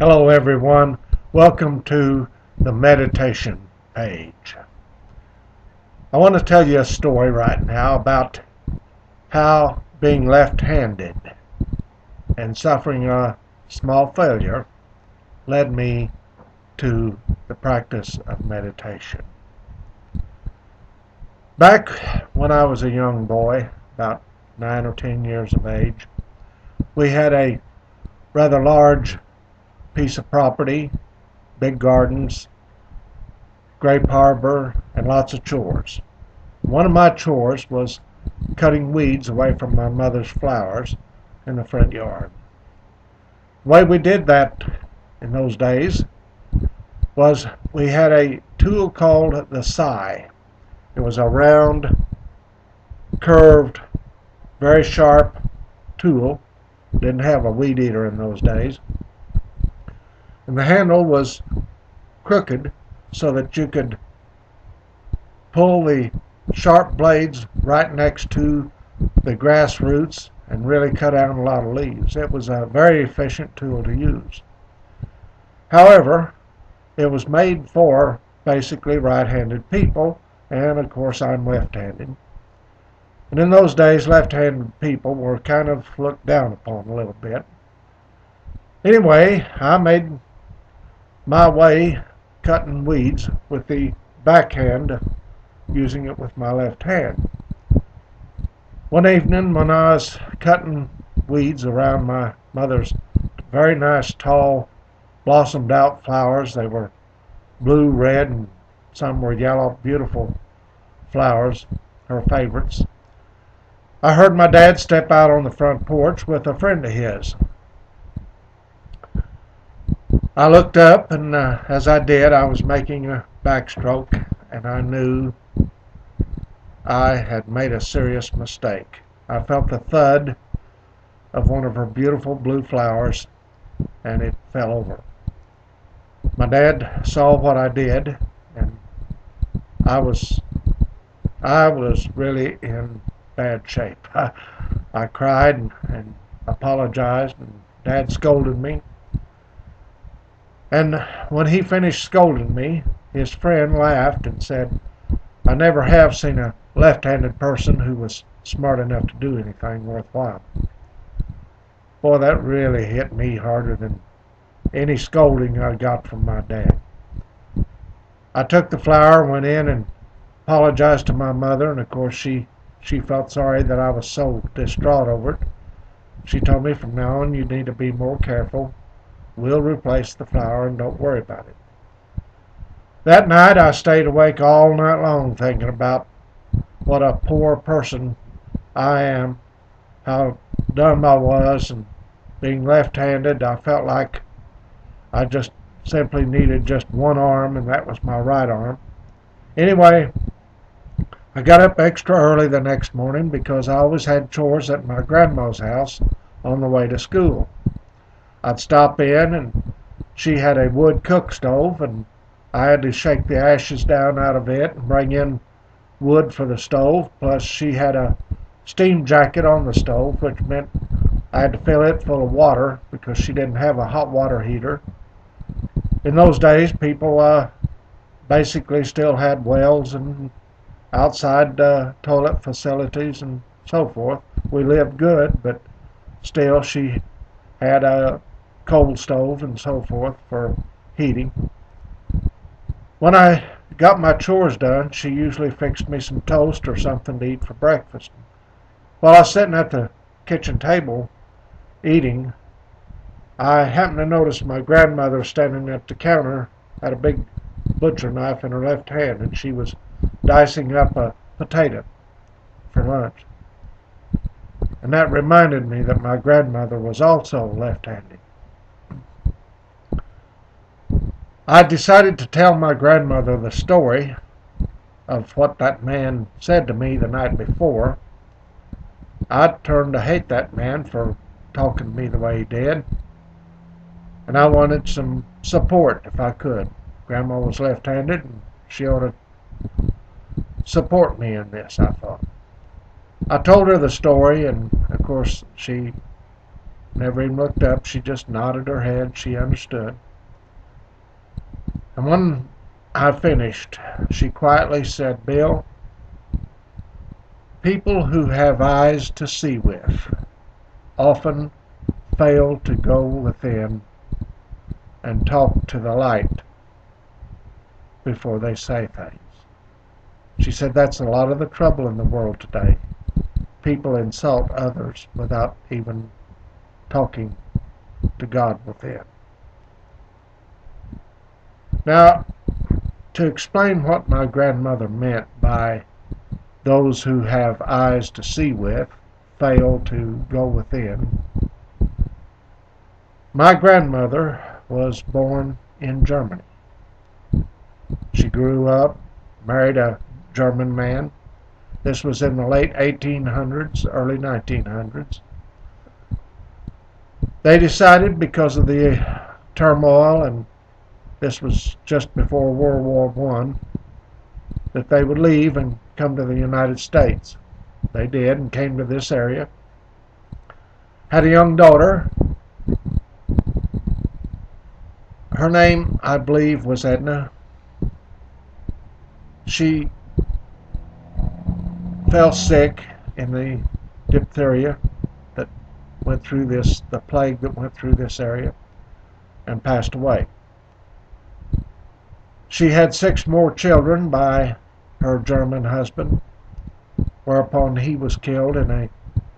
Hello everyone, welcome to the meditation page. I want to tell you a story right now about how being left-handed and suffering a small failure led me to the practice of meditation. Back when I was a young boy, about 9 or 10 years of age, we had a rather large piece of property, big gardens, grape harbor, and lots of chores. One of my chores was cutting weeds away from my mother's flowers in the front yard. The way we did that in those days was we had a tool called the scythe. It was a round, curved, very sharp tool. Didn't have a weed eater in those days. And the handle was crooked so that you could pull the sharp blades right next to the grass roots and really cut out a lot of leaves. It was a very efficient tool to use. However, it was made for basically right-handed people, and of course I'm left-handed. And in those days, left-handed people were kind of looked down upon a little bit. Anyway, I made my way cutting weeds with the backhand, using it with my left hand. One evening when I was cutting weeds around my mother's very nice tall blossomed out flowers, they were blue, red, and some were yellow, beautiful flowers, her favorites, I heard my dad step out on the front porch with a friend of his. I looked up, and as I did, I was making a backstroke, and I knew I had made a serious mistake. I felt the thud of one of her beautiful blue flowers, and it fell over. My dad saw what I did, and I was really in bad shape. I cried and apologized, and Dad scolded me. And when he finished scolding me, his friend laughed and said, "I never have seen a left-handed person who was smart enough to do anything worthwhile." Boy, that really hit me harder than any scolding I got from my dad. I took the flower, went in and apologized to my mother, and of course she felt sorry that I was so distraught over it. She told me, "From now on you need to be more careful. We'll replace the flower and don't worry about it." That night I stayed awake all night long thinking about what a poor person I am, how dumb I was, and being left-handed, I felt like I just simply needed just one arm, and that was my right arm. Anyway, I got up extra early the next morning because I always had chores at my grandma's house on the way to school. I'd stop in, and she had a wood cook stove, and I had to shake the ashes down out of it and bring in wood for the stove. Plus, she had a steam jacket on the stove, which meant I had to fill it full of water because she didn't have a hot water heater. In those days, people basically still had wells and outside toilet facilities and so forth. We lived good, but still she had a coal stove and so forth for heating. When I got my chores done, she usually fixed me some toast or something to eat for breakfast. While I was sitting at the kitchen table eating, I happened to notice my grandmother standing at the counter, had a big butcher knife in her left hand, and she was dicing up a potato for lunch. And that reminded me that my grandmother was also left-handed. I decided to tell my grandmother the story of what that man said to me the night before. I'd turned to hate that man for talking to me the way he did, and I wanted some support if I could. Grandma was left-handed, and she ought to support me in this, I thought. I told her the story, and of course she never even looked up. She just nodded her head. She understood. And when I finished, she quietly said, "Bill, people who have eyes to see with often fail to go within and talk to the light before they say things." She said that's a lot of the trouble in the world today. People insult others without even talking to God within. Now, to explain what my grandmother meant by those who have eyes to see with fail to go within, my grandmother was born in Germany. She grew up, married a German man. This was in the late 1800s, early 1900s. They decided, because of the turmoil, and this was just before World War I, that they would leave and come to the United States. They did and came to this area. Had a young daughter. Her name, I believe, was Edna. She fell sick in the diphtheria that went through this, the plague that went through this area, and passed away. She had 6 more children by her German husband, whereupon he was killed in a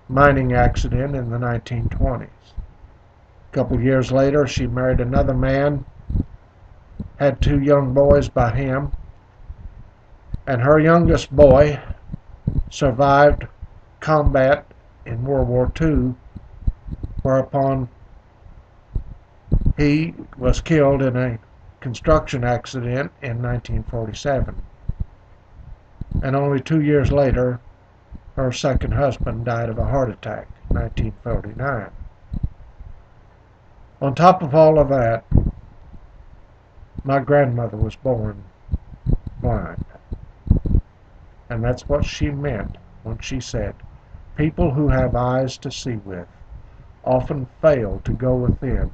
mining accident in the 1920s. A couple years later, she married another man, had 2 young boys by him, and her youngest boy survived combat in World War II, whereupon he was killed in a construction accident in 1947. And only 2 years later, her second husband died of a heart attack in 1949. On top of all of that, my grandmother was born blind. And that's what she meant when she said, people who have eyes to see with often fail to go within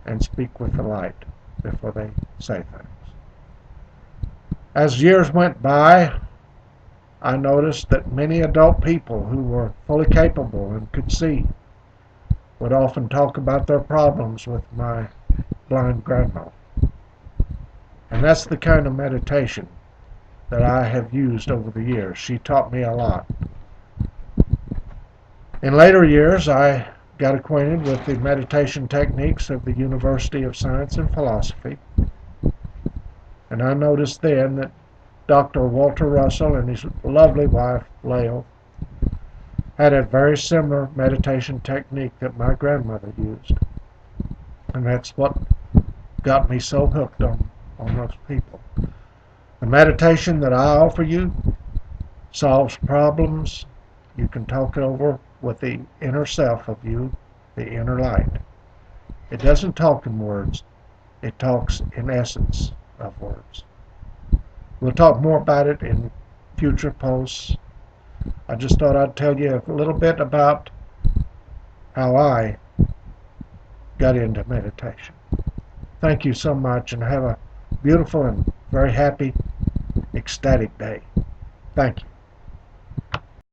and speak with the light before they say things. As years went by, I noticed that many adult people who were fully capable and could see would often talk about their problems with my blind grandma. And that's the kind of meditation that I have used over the years. She taught me a lot. In later years, I got acquainted with the meditation techniques of the University of Science and Philosophy, and I noticed then that Dr. Walter Russell and his lovely wife, Lael, had a very similar meditation technique that my grandmother used. And that's what got me so hooked on those people. The meditation that I offer you solves problems. You can talk it over with the inner self of you, the inner light. It doesn't talk in words. It talks in essence of words. We'll talk more about it in future posts. I just thought I'd tell you a little bit about how I got into meditation. Thank you so much, and have a beautiful and very happy, ecstatic day. Thank you.